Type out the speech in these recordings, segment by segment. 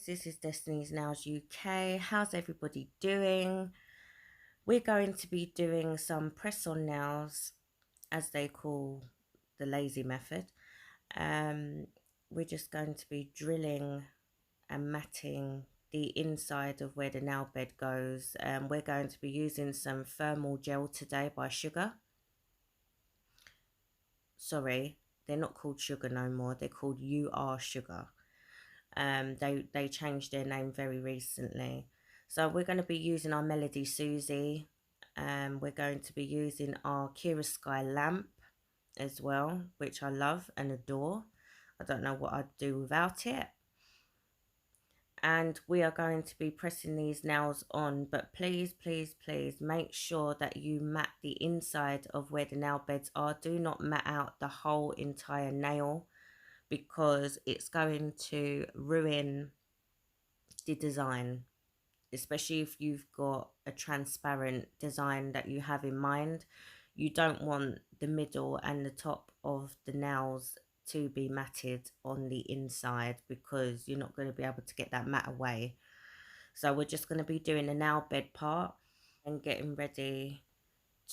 this is Destiny's Nails UK. How's everybody doing? We're going to be doing some press-on nails, as they call the lazy method. Um, we're just going to be drilling and matting the inside of where the nail bed goes. We're going to be using some thermal gel today by Sugar. Sorry, they're not called Sugar no more. They're called You Are Sugar. They changed their name very recently. So we're going to be using our Melody Susie. We're going to be using our Kira Sky lamp as well, which I love and adore. I don't know what I'd do without it. And we are going to be pressing these nails on, but please, please, please make sure that you mat the inside of where the nail beds are. Do not mat out the whole entire nail, because it's going to ruin the design, especially if you've got a transparent design that you have in mind. You don't want the middle and the top of the nails to be matted on the inside, because you're not going to be able to get that mat away. So we're just going to be doing the nail bed part and getting ready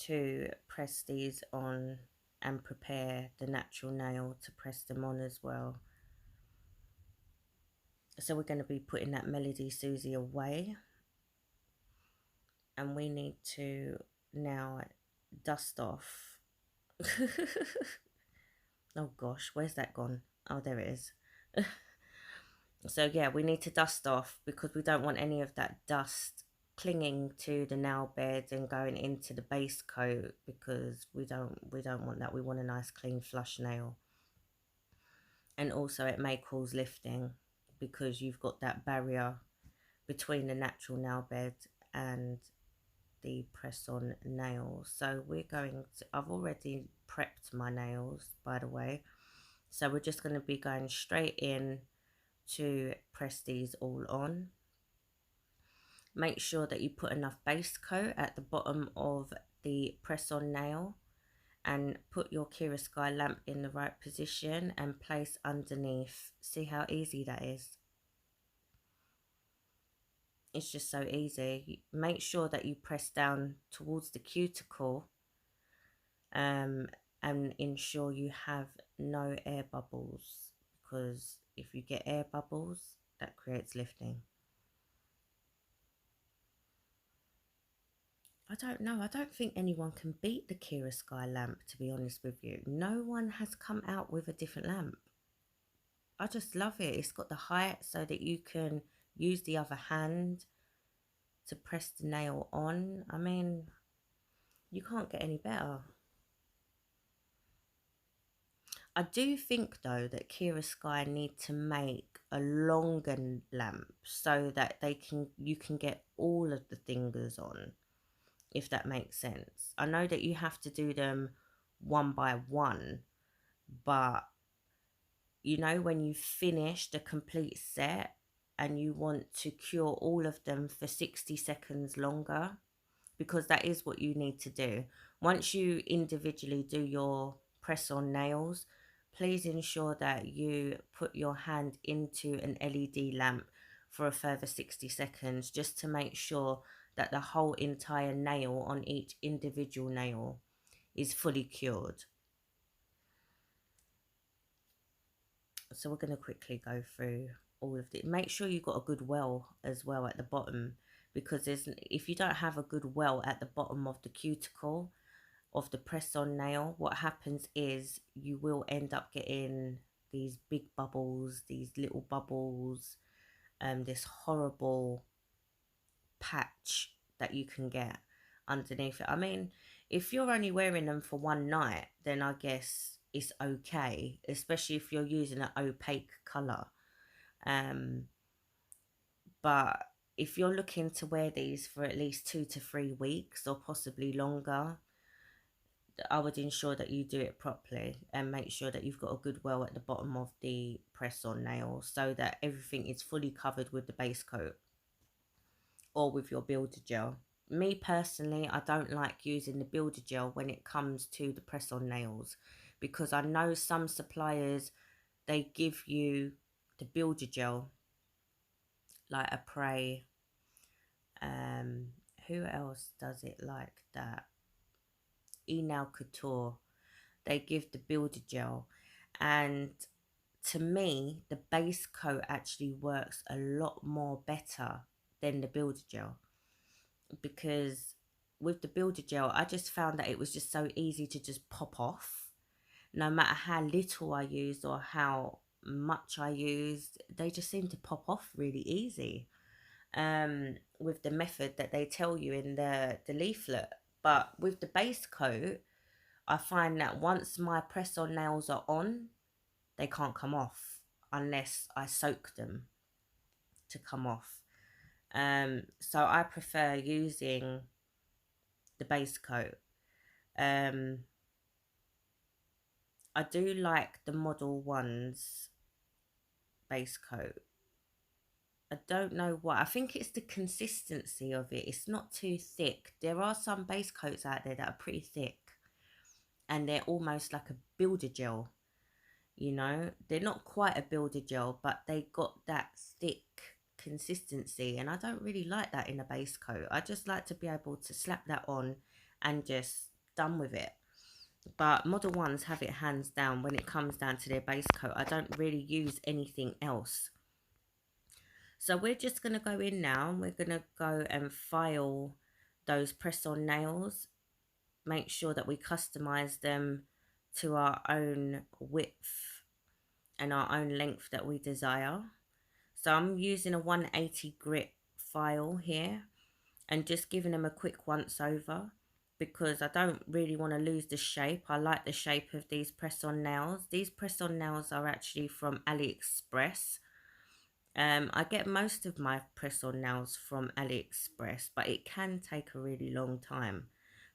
to press these on and prepare the natural nail to press them on as well. So we're going to be putting that Melody Susie away, and we need to now dust off. Oh gosh, where's that gone? Oh, there it is. So yeah, we need to dust off, because we don't want any of that dust clinging to the nail bed and going into the base coat, because we don't want that. We want a nice clean flush nail. And also it may cause lifting, because you've got that barrier between the natural nail bed and the press on nails. So we're going to, I've already prepped my nails, by the way, so we're just going to be going straight in to press these all on. Make sure that you put enough base coat at the bottom of the press on nail, and put your Kira Sky lamp in the right position and place underneath. See how easy that is? It's just so easy. Make sure that you press down towards the cuticle, and ensure you have no air bubbles, because if you get air bubbles, that creates lifting. I don't know. I don't think anyone can beat the Kira Sky lamp, to be honest with you. No one has come out with a different lamp. I just love it. It's got the height so that you can use the other hand to press the nail on. I mean, you can't get any better. I do think though that Kira Sky need to make a longer lamp, so that you can get all of the fingers on, if that makes sense. I know that you have to do them one by one, but you know, when you finish the complete set and you want to cure all of them for 60 seconds longer, because that is what you need to do. Once you individually do your press on nails, please ensure that you put your hand into an LED lamp for a further 60 seconds, just to make sure that the whole entire nail on each individual nail is fully cured. So we're going to quickly go through all of it. Make sure you've got a good well as well at the bottom, because if you don't have a good well at the bottom of the cuticle of the press on nail, what happens is you will end up getting these big bubbles, these little bubbles, this horrible patch that you can get underneath it. I mean, if you're only wearing them for one night, then I guess it's okay, especially if you're using an opaque color. But if you're looking to wear these for at least 2 to 3 weeks or possibly longer, I would ensure that you do it properly and make sure that you've got a good well at the bottom of the press on nail, so that everything is fully covered with the base coat or with your builder gel. Me personally, I don't like using the builder gel when it comes to the press on nails, because I know some suppliers, they give you the builder gel like a Prey. Um, who else does it like that? Enau Couture. They give the builder gel, and to me, the base coat actually works a lot more better than the builder gel, because with the builder gel, I just found that it was just so easy to just pop off. No matter how little I used or how much I used, they just seem to pop off really easy. With the method that they tell you in the leaflet. But with the base coat, I find that once my press-on nails are on, they can't come off unless I soak them to come off. So I prefer using the base coat. Um, I do like the Model One's base coat. I don't know why. I think it's the consistency of it. It's not too thick. There are some base coats out there that are pretty thick, and they're almost like a builder gel. You know, they're not quite a builder gel, but they got that thick consistency, and I don't really like that in a base coat. I just like to be able to slap that on and just done with it. But Model Ones have it hands down when it comes down to their base coat. I don't really use anything else. So we're just going to go in now, and we're going to go and file those press-on nails. Make sure that we customize them to our own width and our own length that we desire. So I'm using a 180 grit file here and just giving them a quick once over, because I don't really want to lose the shape. I like the shape of these press-on nails. These press-on nails are actually from AliExpress. I get most of my press-on nails from AliExpress, but it can take a really long time.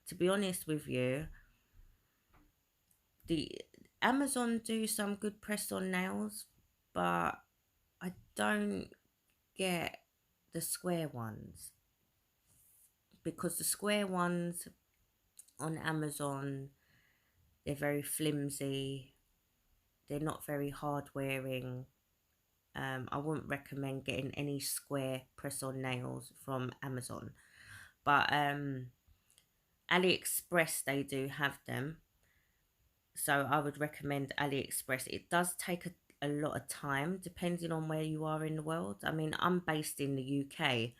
To be honest with you, the Amazon do some good press-on nails, but I don't get the square ones, because the square ones on Amazon, they're very flimsy. They're not very hard wearing. I wouldn't recommend getting any square press-on nails from Amazon. But AliExpress, they do have them. So I would recommend AliExpress. It does take a lot of time depending on where you are in the world. I mean, I'm based in the UK,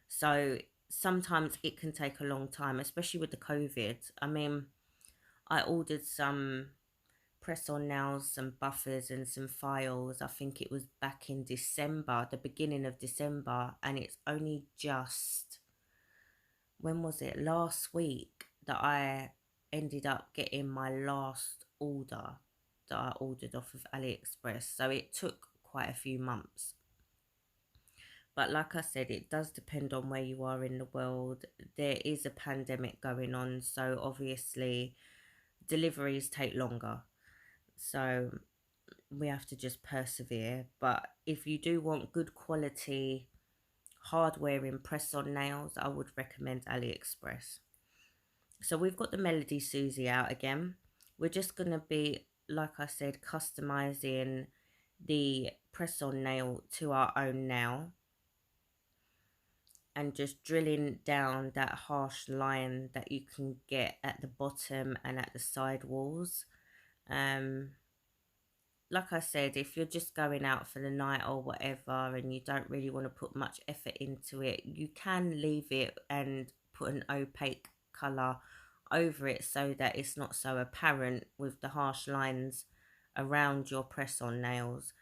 so sometimes it can take a long time, especially with the COVID. I mean, I ordered some press-on nails, some buffers and some files. I think it was back in December, the beginning of December, and it's only just, when was it, last week, that I ended up getting my last order that I ordered off of AliExpress. So it took quite a few months. But like I said, it does depend on where you are in the world. There is a pandemic going on, so obviously deliveries take longer. So we have to just persevere. But if you do want good quality hardware in press-on nails, I would recommend AliExpress. So we've got the Melody Susie out again. We're just going to be, like I said, customizing the press-on nail to our own nail, and just drilling down that harsh line that you can get at the bottom and at the side walls. Like I said, if you're just going out for the night or whatever and you don't really want to put much effort into it, you can leave it and put an opaque colour over it so that it's not so apparent with the harsh lines around your press-on nails.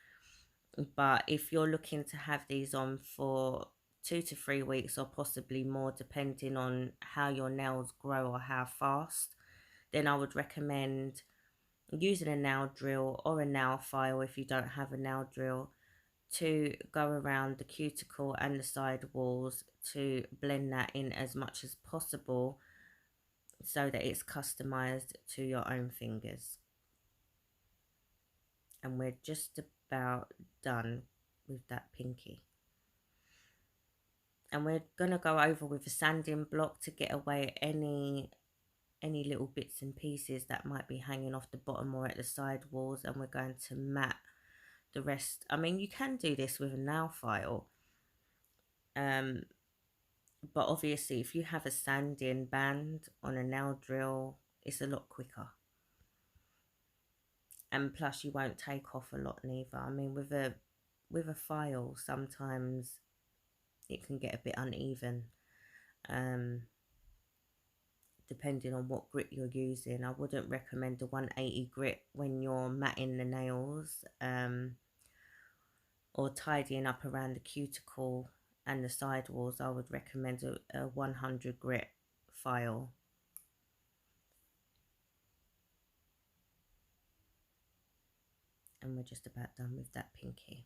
But if you're looking to have these on for 2 to 3 weeks or possibly more, depending on how your nails grow or how fast, then I would recommend using a nail drill or a nail file, if you don't have a nail drill, to go around the cuticle and the side walls to blend that in as much as possible so that it's customized to your own fingers. And we're just about done with that pinky. And we're going to go over with a sanding block to get away any little bits and pieces that might be hanging off the bottom or at the side walls, and we're going to mat the rest. I mean, you can do this with a nail file, Um, but obviously, if you have a sanding band on a nail drill, it's a lot quicker. And plus, you won't take off a lot neither. I mean, with a file, sometimes it can get a bit uneven. Um, Depending on what grit you're using. I wouldn't recommend a 180 grit when you're matting the nails, or tidying up around the cuticle and the sidewalls. I would recommend a 100 grit file. And we're just about done with that pinky.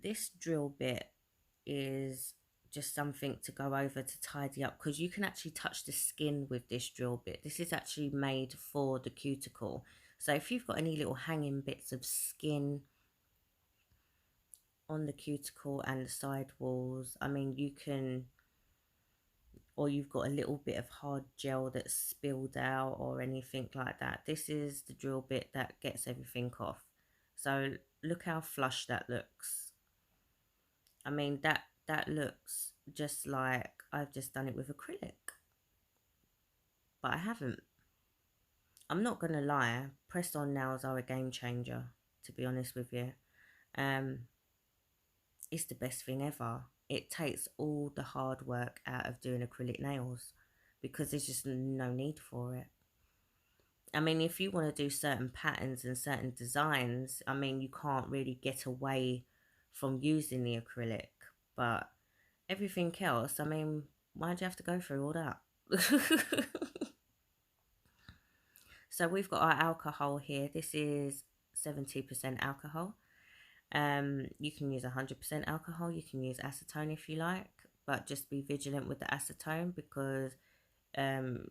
This drill bit is just something to go over to tidy up, because you can actually touch the skin with this drill bit. This is actually made for the cuticle. So if you've got any little hanging bits of skin on the cuticle and the side walls, I mean, you can, or you've got a little bit of hard gel that's spilled out or anything like that, this is the drill bit that gets everything off. So look how flush that looks. I mean, that looks just like I've just done it with acrylic, but I haven't. I'm not gonna lie, press on nails are a game changer, to be honest with you. It's the best thing ever. It takes all the hard work out of doing acrylic nails, because there's just no need for it. I mean, if you want to do certain patterns and certain designs, I mean, you can't really get away from using the acrylic, but everything else, I mean, why'd you have to go through all that? So we've got our alcohol here. This is 70% alcohol. You can use 100% alcohol. You can use acetone if you like, but just be vigilant with the acetone, because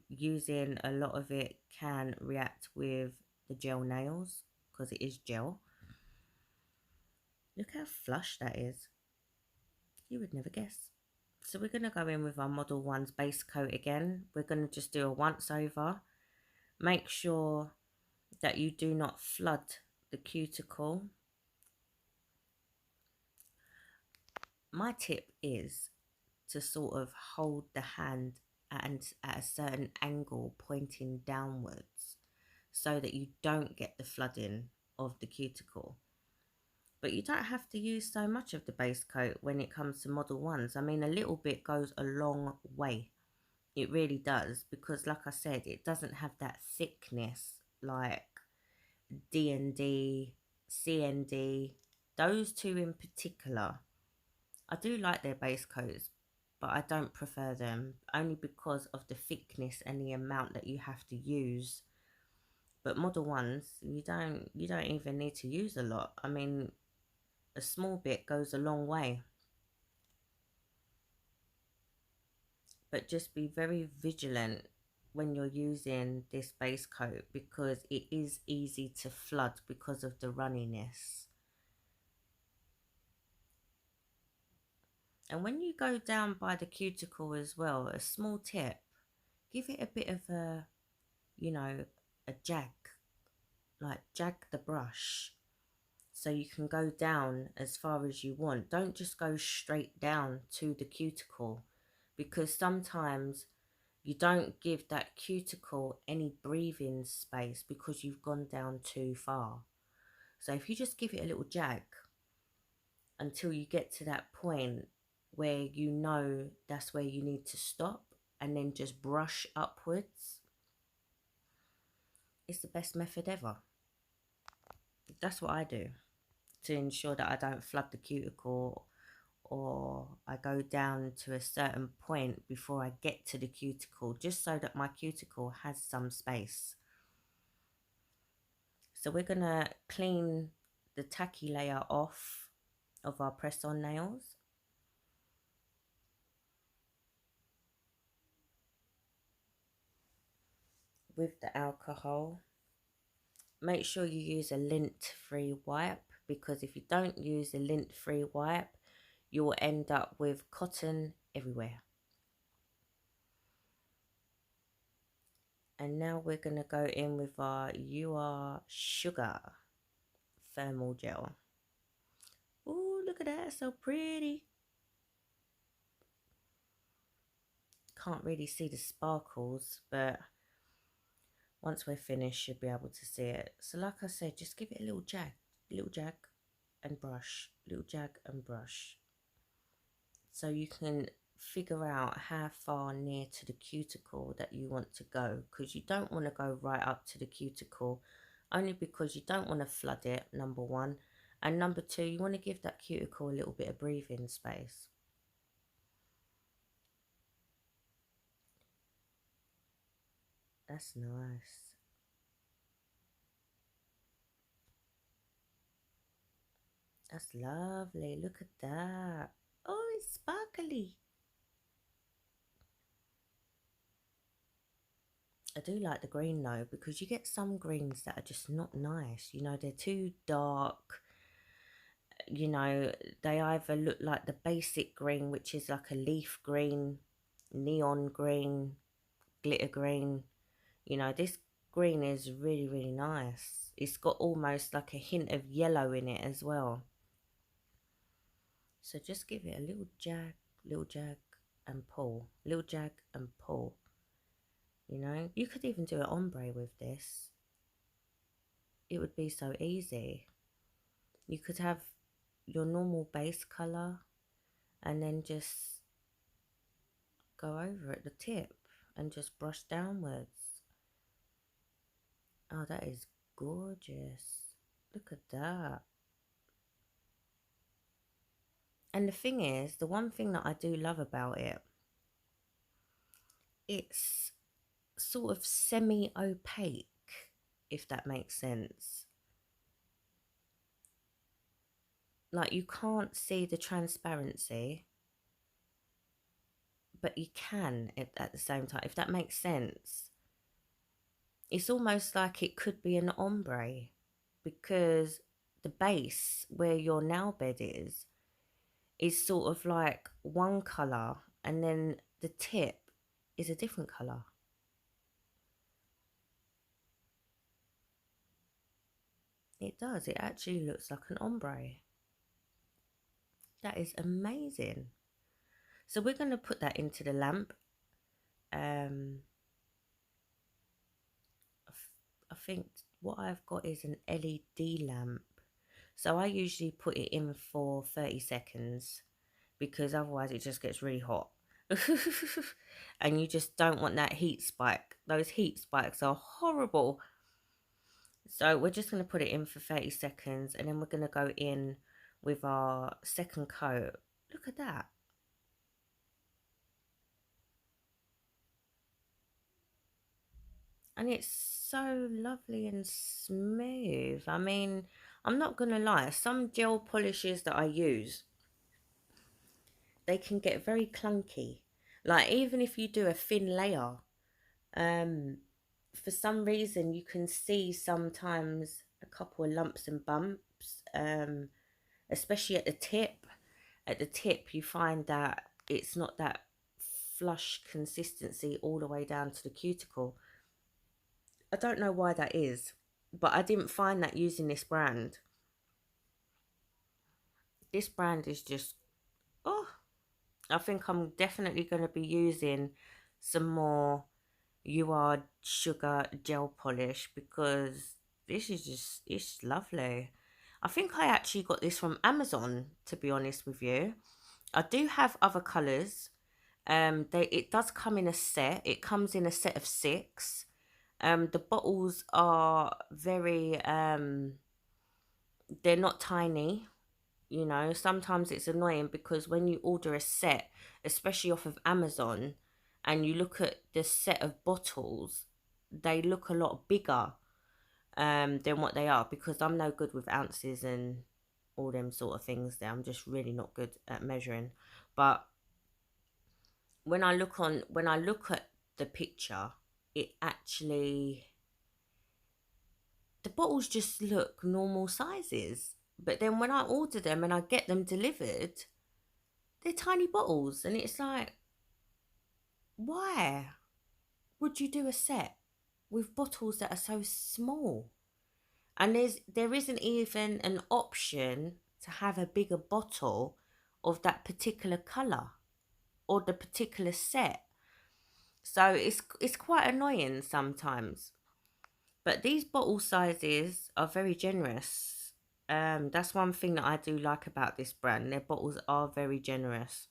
using a lot of it can react with the gel nails, because it is gel. Look how flush that is. You would never guess. So we're going to go in with our Model 1's base coat again. We're going to just do a once over. Make sure that you do not flood the cuticle. My tip is to sort of hold the hand at a certain angle pointing downwards, so that you don't get the flooding of the cuticle. But you don't have to use so much of the base coat when it comes to Model 1s. I mean, a little bit goes a long way. It really does, because like I said, it doesn't have that thickness like D&D, CND, those two in particular. I do like their base coats, but I don't prefer them, only because of the thickness and the amount that you have to use. But Model 1s, you don't even need to use a lot. I mean, a small bit goes a long way. But just be very vigilant when you're using this base coat, because it is easy to flood because of the runniness. And when you go down by the cuticle as well, a small tip, give it a bit of a, you know, a jag, like jag the brush, so you can go down as far as you want. Don't just go straight down to the cuticle, because sometimes you don't give that cuticle any breathing space because you've gone down too far. So if you just give it a little jag until you get to that point where you know that's where you need to stop, and then just brush upwards, it's the best method ever. That's what I do to ensure that I don't flood the cuticle, or I go down to a certain point before I get to the cuticle, just so that my cuticle has some space. So we're gonna clean the tacky layer off of our press-on nails. With the alcohol. Make sure you use a lint-free wipe, because if you don't use a lint-free wipe, you will end up with cotton everywhere. And now we're going to go in with our UR Sugar thermal gel. look at that, so pretty. Can't really see the sparkles, but once we're finished, you'll be able to see it. So like I said, just give it a little jag and brush, little jag and brush. So you can figure out how far near to the cuticle that you want to go, because you don't want to go right up to the cuticle, only because you don't want to flood it, number one, and number two, you want to give that cuticle a little bit of breathing space. That's nice. That's lovely. Look at that. Oh, it's sparkly. I do like the green though, because you get some greens that are just not nice. You know, they're too dark. You know, they either look like the basic green, which is like a leaf green, neon green, glitter green. You know, this green is really, really nice. It's got almost like a hint of yellow in it as well. So just give it a little jag and pull, little jag and pull. You know, you could even do an ombre with this. It would be so easy. You could have your normal base color and then just go over at the tip and just brush downwards. Oh, that is gorgeous. Look at that. And the thing is, the one thing that I do love about it, it's sort of semi-opaque, if that makes sense. Like, you can't see the transparency, but you can at the same time, if that makes sense. It's almost like it could be an ombre, because the base where your nail bed is sort of like one colour, and then the tip is a different colour. It does. It actually looks like an ombre. That is amazing. So we're going to put that into the lamp. I think what I've got is an LED lamp. So I usually put it in for 30 seconds, because otherwise it just gets really hot. And you just don't want that heat spike. Those heat spikes are horrible. So we're just going to put it in for 30 seconds, and then we're going to go in with our second coat. Look at that. And it's so lovely and smooth. I mean, I'm not going to lie. Some gel polishes that I use, they can get very clunky. Like, even if you do a thin layer, for some reason you can see sometimes a couple of lumps and bumps, especially at the tip. At the tip, you find that it's not that flush consistency all the way down to the cuticle. I don't know why that is, but I didn't find that using this brand. This brand is just, oh, I think I'm definitely going to be using some more UR Sugar gel polish, because this is just, it's lovely. I think I actually got this from Amazon, to be honest with you. I do have other colours. It does come in a set. It comes in a set of 6. The bottles are very, they're not tiny. You know, sometimes it's annoying, because when you order a set, especially off of Amazon, and you look at the set of bottles, they look a lot bigger than what they are, because I'm no good with ounces and all them sort of things there. I'm just really not good at measuring. But when I look at the picture, it actually, the bottles just look normal sizes. But then when I order them and I get them delivered, they're tiny bottles. And it's like, why would you do a set with bottles that are so small? And there isn't even an option to have a bigger bottle of that particular colour or the particular set. So it's quite annoying sometimes. But these bottle sizes are very generous. That's one thing that I do like about this brand. Their bottles are very generous.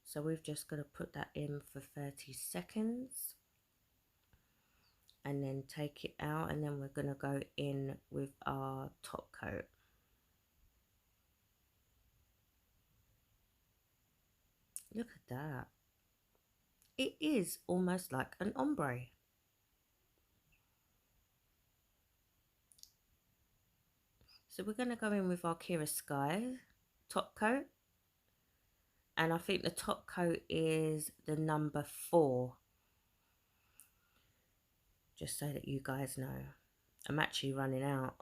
So we've just got to put that in for 30 seconds. And then take it out, and then we're going to go in with our top coat. Look at that. It is almost like an ombre. So we're going to go in with our Kira Sky top coat. And I think the top coat is the number 4. Just so that you guys know. I'm actually running out.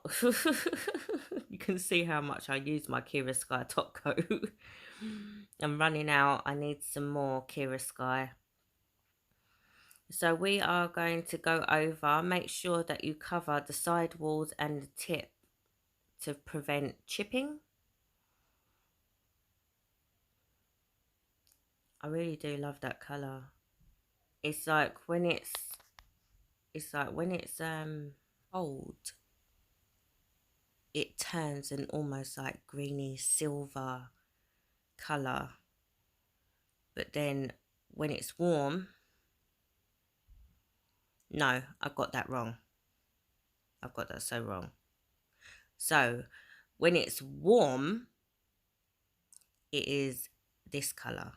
You can see how much I use my Kira Sky top coat. I'm running out. I need some more Kira Sky. So we are going to go over, make sure that you cover the side walls and the tip to prevent chipping. I really do love that colour. It's like when it's cold, it turns an almost like greeny silver colour. But then when it's warm, no, I got that wrong. I've got that so wrong. So when it's warm, it is this colour.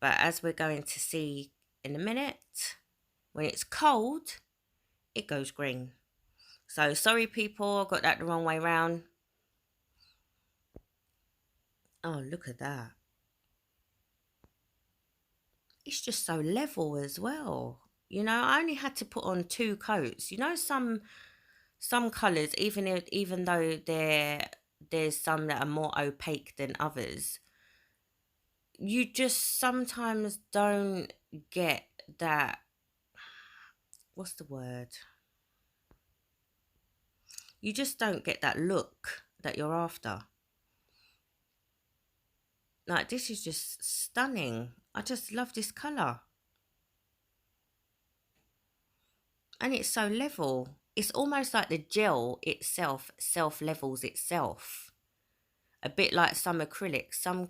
But as we're going to see in a minute, when it's cold, it goes green. So sorry people, I got that the wrong way round. Oh, look at that. It's just so level as well. You know, I only had to put on 2 coats. You know, some colours, even though there's some that are more opaque than others, you just sometimes don't get that, what's the word? You just don't get that look that you're after. Like, this is just stunning. I just love this colour. And it's so level. It's almost like the gel itself self-levels itself. A bit like some acrylics. Some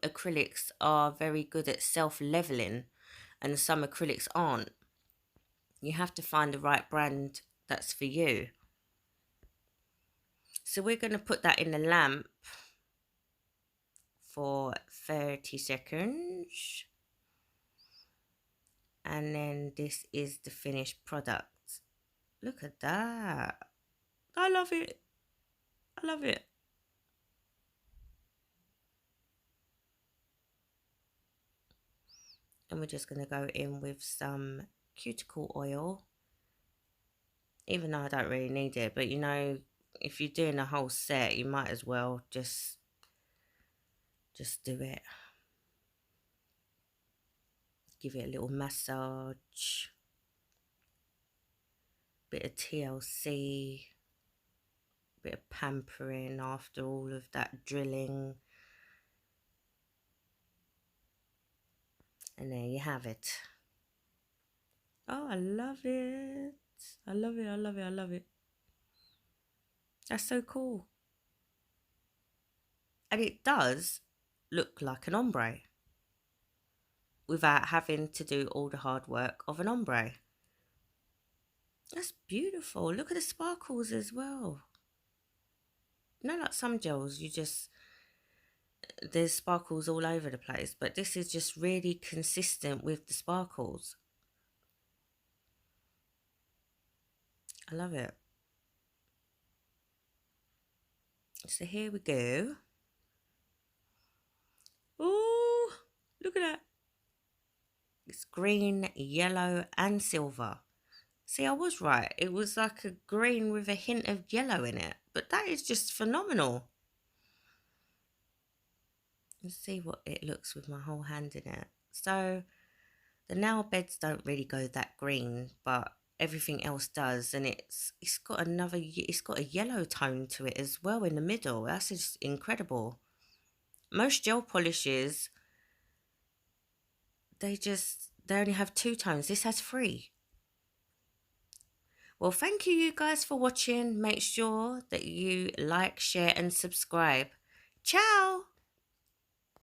acrylics are very good at self-leveling and some acrylics aren't. You have to find the right brand that's for you. So we're going to put that in the lamp for 30 seconds. And then this is the finished product. Look at that. I love it. I love it. And we're just going to go in with some cuticle oil. Even though I don't really need it. But you know, if you're doing a whole set, you might as well just do it. Give it a little massage. Bit of TLC. Bit of pampering after all of that drilling. And there you have it. Oh, I love it. I love it, I love it, I love it. That's so cool. And it does look like an ombre without having to do all the hard work of an ombre. That's beautiful. Look at the sparkles as well. You know, like some gels, there's sparkles all over the place, but this is just really consistent with the sparkles. I love it. So here we go. Oh, look at that. It's green, yellow and silver. See, I was right. It was like a green with a hint of yellow in it. But that is just phenomenal. Let's see what it looks with my whole hand in it. So the nail beds don't really go that green, but everything else does, and it's got it's got a yellow tone to it as well in the middle. That's just incredible. Most gel polishes, they only have two tones. This has three. Well, thank you guys for watching. Make sure that you like, share and subscribe. Ciao.